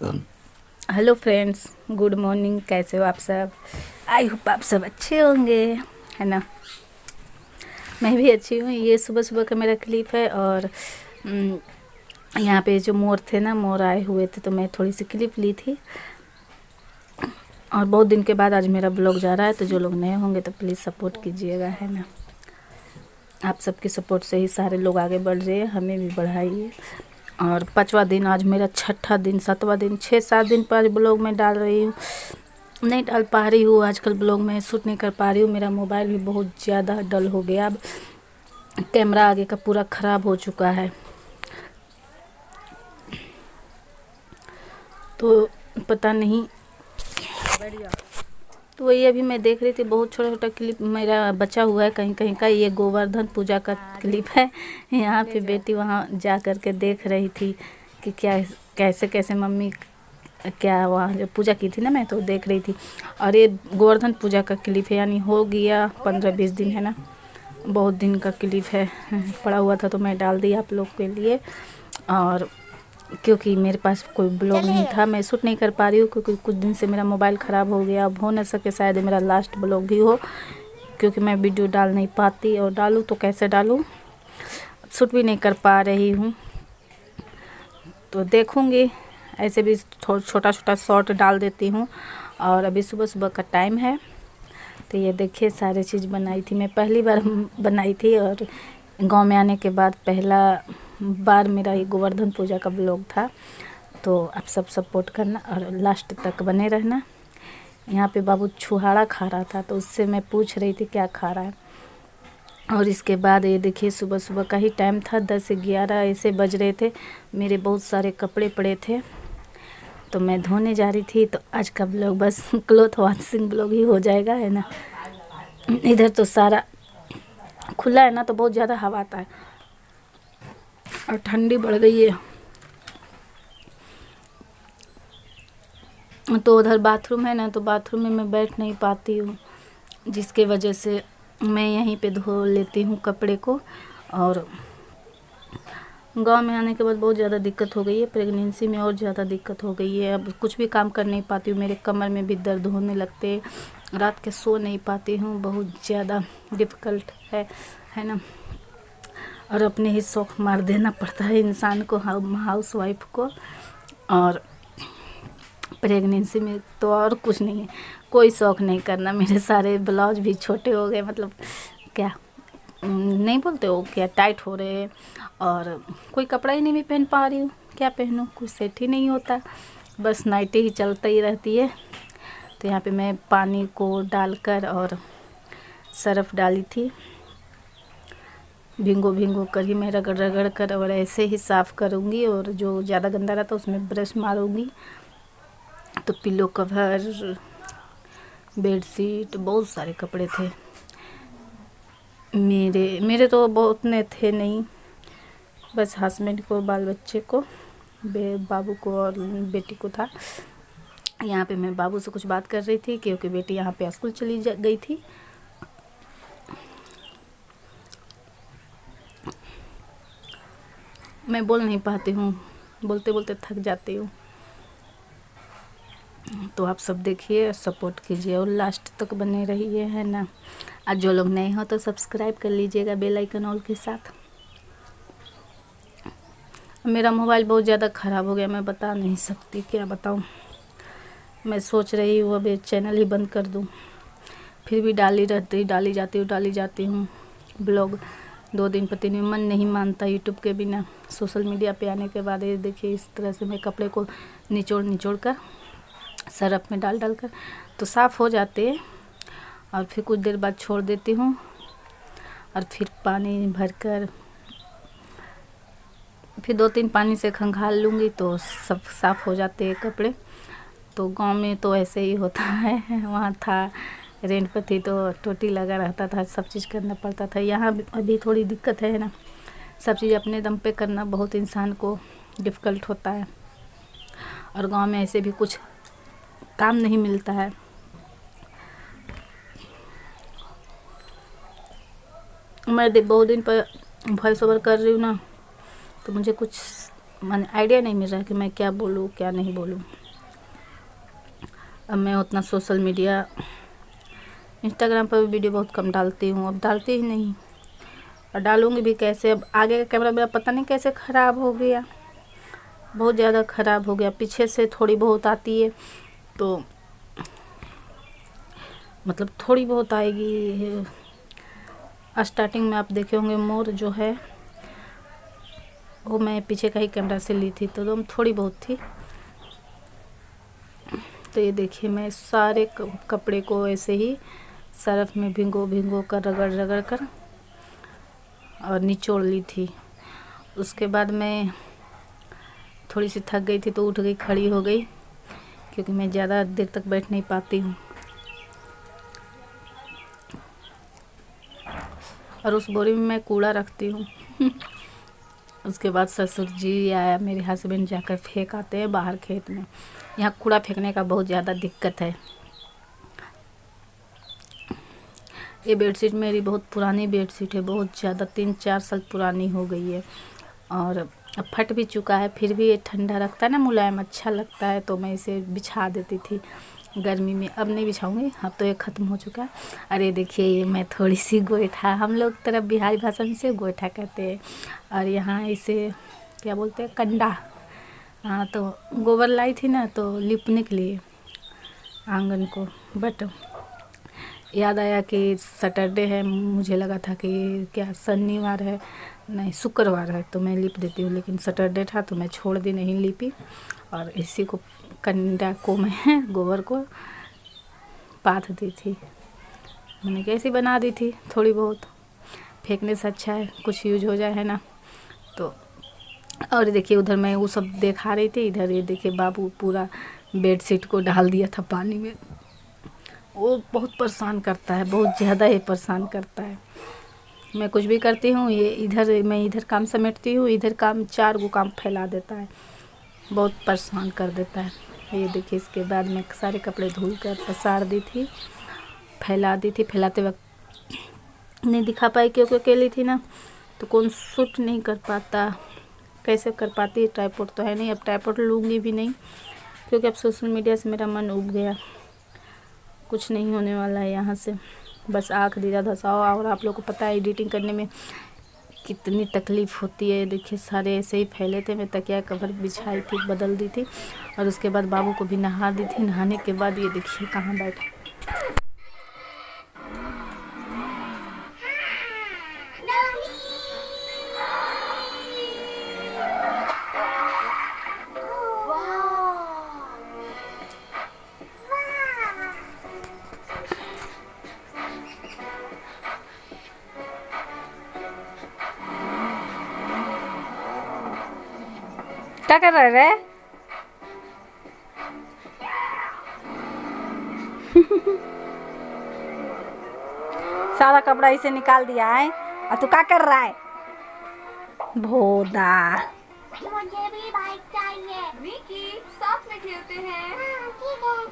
Hello friends, good morning. कैसे हो आप सब? आई होप आप सब अच्छे होंगे, है ना। मैं भी अच्छी हूँ। ये सुबह सुबह का मेरा क्लिप है और यहाँ पे जो मोर थे ना, मोर आए हुए थे तो मैं थोड़ी सी क्लिप ली थी। और बहुत दिन के बाद आज मेरा ब्लॉग जा रहा है, तो जो लोग नए होंगे तो प्लीज़ सपोर्ट कीजिएगा, है ना। आप सबकी सपोर्ट से ही सारे लोग आगे बढ़ रहे हैं, हमें भी बढ़ाइए। और 5वां दिन आज मेरा, 6ठा दिन, 7वां दिन, 6-7 दिन पर ब्लॉग में डाल रही हूँ। नहीं डाल पा रही हूँ आजकल ब्लॉग में, शूट नहीं कर पा रही हूँ। मेरा मोबाइल भी बहुत ज़्यादा डल हो गया, अब कैमरा आगे का पूरा ख़राब हो चुका है। तो पता नहीं, तो वही अभी मैं देख रही थी, बहुत छोटा छोटा क्लिप मेरा बचा हुआ है कहीं कहीं का। ये गोवर्धन पूजा का क्लिप है। यहाँ पे बेटी वहाँ जा कर के देख रही थी कि क्या कैसे कैसे मम्मी क्या वहाँ जो पूजा की थी ना, मैं तो देख रही थी। और ये गोवर्धन पूजा का क्लिप है, यानी हो गया 15-20 दिन, है ना। बहुत दिन का क्लिप है, पड़ा हुआ था तो मैं डाल दी आप लोग के लिए। और क्योंकि मेरे पास कोई ब्लॉग नहीं था, मैं शूट नहीं कर पा रही हूँ क्योंकि कुछ दिन से मेरा मोबाइल ख़राब हो गया। अब हो न सके शायद मेरा लास्ट ब्लॉग भी हो, क्योंकि मैं वीडियो डाल नहीं पाती, और डालूँ तो कैसे डालूँ, शूट भी नहीं कर पा रही हूँ। तो देखूँगी, ऐसे भी छोटा छोटा शॉर्ट डाल देती हूँ। और अभी सुबह सुबह का टाइम है, तो ये देखिए सारी चीज़ बनाई थी। मैं पहली बार बनाई थी, और गांव में आने के बाद पहला बार मेरा ये गोवर्धन पूजा का ब्लॉग था। तो आप सब सपोर्ट करना और लास्ट तक बने रहना। यहाँ पे बाबू छुहाड़ा खा रहा था, तो उससे मैं पूछ रही थी क्या खा रहा है। और इसके बाद ये देखिए सुबह सुबह का ही टाइम था, 10 से 11 ऐसे बज रहे थे। मेरे बहुत सारे कपड़े पड़े थे तो मैं धोने जा रही थी। तो आज का ब्लॉग बस क्लॉथ वॉशिंग ब्लॉग ही हो जाएगा, है ना। इधर तो सारा खुला है ना, तो बहुत ज़्यादा हवा आता है और ठंडी बढ़ गई है। तो उधर बाथरूम है ना, तो बाथरूम में मैं बैठ नहीं पाती हूँ, जिसके वजह से मैं यहीं पे धो लेती हूँ कपड़े को। और गांव में आने के बाद बहुत ज़्यादा दिक्कत हो गई है, प्रेगनेंसी में और ज़्यादा दिक्कत हो गई है। अब कुछ भी काम कर नहीं पाती हूँ, मेरे कमर में भी दर्द होने लगते, रात के सो नहीं पाती हूँ, बहुत ज़्यादा डिफ़िकल्ट है ना। और अपने ही शौक़ मार देना पड़ता है इंसान को, हाउस वाइफ को। और प्रेगनेंसी में तो और कुछ नहीं है, कोई शौक़ नहीं करना। मेरे सारे ब्लाउज भी छोटे हो गए, मतलब क्या नहीं बोलते हो, क्या टाइट हो रहे हैं। और कोई कपड़ा ही नहीं मैं पहन पा रही हूँ, क्या पहनूँ, कुछ सेट ही नहीं होता, बस नाइटी ही चलता ही रहती है। तो यहाँ पे मैं पानी को डालकर और सर्फ़ डाली थी, भिंगो कर ही मैं रगड़ रगड़ कर और ऐसे ही साफ़ करूँगी। और जो ज़्यादा गंदा रहता है उसमें ब्रश मारूँगी। तो पिलो कवर, बेडशीट, बहुत सारे कपड़े थे मेरे तो बहुत ने थे नहीं, बस हस्बैंड को, बाल बच्चे को, बाबू को और बेटी को था। यहाँ पे मैं बाबू से कुछ बात कर रही थी क्योंकि बेटी यहाँ पे स्कूल चली गई थी। मैं बोल नहीं पाती हूँ, बोलते बोलते थक जाती हूँ। तो आप सब देखिए, सपोर्ट कीजिए और लास्ट तक बने रहिए, है ना। आज जो लोग नए हो तो सब्सक्राइब कर लीजिएगा बेल आइकन ऑल के साथ। मेरा मोबाइल बहुत ज़्यादा ख़राब हो गया, मैं बता नहीं सकती, क्या बताऊँ। मैं सोच रही हूँ अब ये चैनल ही बंद कर दूँ, फिर भी डाली जाती हूँ ब्लॉग। 2 दिन पर 3 दिन मन नहीं मानता यूट्यूब के बिना। सोशल मीडिया पे आने के बाद ये देखिए इस तरह से मैं कपड़े को निचोड़ कर सर्फ़ में डाल कर तो साफ़ हो जाते हैं। और फिर कुछ देर बाद छोड़ देती हूँ और फिर पानी भर कर फिर 2-3 पानी से खंगाल लूँगी तो सब साफ़ हो जाते हैं कपड़े। तो गांव में तो ऐसे ही होता है, वहाँ था रेंट पर थी तो टोटी लगा रहता था, सब चीज़ करना पड़ता था। यहाँ अभी थोड़ी दिक्कत है ना, सब चीज़ अपने दम पे करना बहुत इंसान को डिफ़िकल्ट होता है। और गांव में ऐसे भी कुछ काम नहीं मिलता है। मैं बहुत दिन पर वॉइस ओवर कर रही हूँ ना, तो मुझे कुछ मैंने आइडिया नहीं मिल रहा कि मैं क्या बोलूँ क्या नहीं बोलूँ। अब मैं उतना सोशल मीडिया इंस्टाग्राम पर भी वीडियो बहुत कम डालती हूँ, अब डालती ही नहीं और डालूँगी भी कैसे। अब आगे का कैमरा मेरा पता नहीं कैसे ख़राब हो गया, बहुत ज़्यादा ख़राब हो गया। पीछे से थोड़ी बहुत आती है तो मतलब थोड़ी बहुत आएगी। स्टार्टिंग में आप देखे होंगे मोर जो है वो मैं पीछे का ही कैमरा से ली थी तो थोड़ी बहुत थी। तो ये देखिए मैं सारे कपड़े को ऐसे ही सर्फ में भिगो कर रगड़ कर और निचोड़ ली थी। उसके बाद मैं थोड़ी सी थक गई थी तो उठ गई, खड़ी हो गई, क्योंकि मैं ज़्यादा देर तक बैठ नहीं पाती हूँ। और उस बोरी में मैं कूड़ा रखती हूँ। उसके बाद ससुर जी या मेरे हस्बैंड जाकर फेंक आते हैं बाहर खेत में। यहाँ कूड़ा फेंकने का बहुत ज़्यादा दिक्कत है। ये बेडशीट मेरी बहुत पुरानी बेडशीट है, बहुत ज़्यादा 3-4 साल पुरानी हो गई है और अब फट भी चुका है। फिर भी ये ठंडा रखता है ना, मुलायम अच्छा लगता है, तो मैं इसे बिछा देती थी गर्मी में। अब नहीं बिछाऊंगी, अब तो ये ख़त्म हो चुका है। अरे देखिए ये मैं थोड़ी सी गोईठा, हम लोग तरफ बिहारी भाषा में इसे गोईठा कहते हैं और यहाँ इसे क्या बोलते हैं, कंडा। हाँ, तो गोबर लाई थी ना तो लिपने के लिए आंगन को, बट याद आया कि सैटरडे है, मुझे लगा था कि क्या शनिवार है, नहीं शुक्रवार है तो मैं लिप देती हूँ, लेकिन सैटरडे था तो मैं छोड़ दी, नहीं लिपी। और इसी को कंडा को मैं गोबर को पाथ दी थी, मैंने कैसी बना दी थी। थोड़ी बहुत फेंकने से अच्छा है कुछ यूज हो जाए, है ना। तो और देखिए उधर मैं वो सब देखा रही थी, इधर ये देखिए बाबू पूरा बेडशीट को डाल दिया था पानी में। वो बहुत परेशान करता है, बहुत ज़्यादा ही परेशान करता है। मैं कुछ भी करती हूँ ये इधर, मैं इधर काम समेटती हूँ, इधर काम 4 गो काम फैला देता है, बहुत परेशान कर देता है। ये देखिए इसके बाद मैं सारे कपड़े धुल कर पसार दी थी, फैला दी थी। फैलाते वक्त नहीं दिखा पाई क्योंकि अकेली थी ना, तो कौन शूट नहीं कर पाता, कैसे कर पाती। ट्राइपॉड तो है नहीं, अब ट्राइपॉड लूँगी भी नहीं क्योंकि अब सोशल मीडिया से मेरा मन उब गया, कुछ नहीं होने वाला है यहाँ से, बस आँख दीदा धसाओ। और आप लोगों को पता है एडिटिंग करने में कितनी तकलीफ़ होती है। देखिए सारे ऐसे ही फैले थे, मैं तकिया कवर बिछाई थी, बदल दी थी और उसके बाद बाबू को भी नहा दी थी। नहाने के बाद ये देखिए कहाँ बैठा। क्या कर रहे रे? सारा कपड़ा इसे निकाल दिया है और तू क्या कर रहा है? भोदा, मुझे भी बाइक चाहिए। विकी, साथ में खेलते हैं। ठीक है।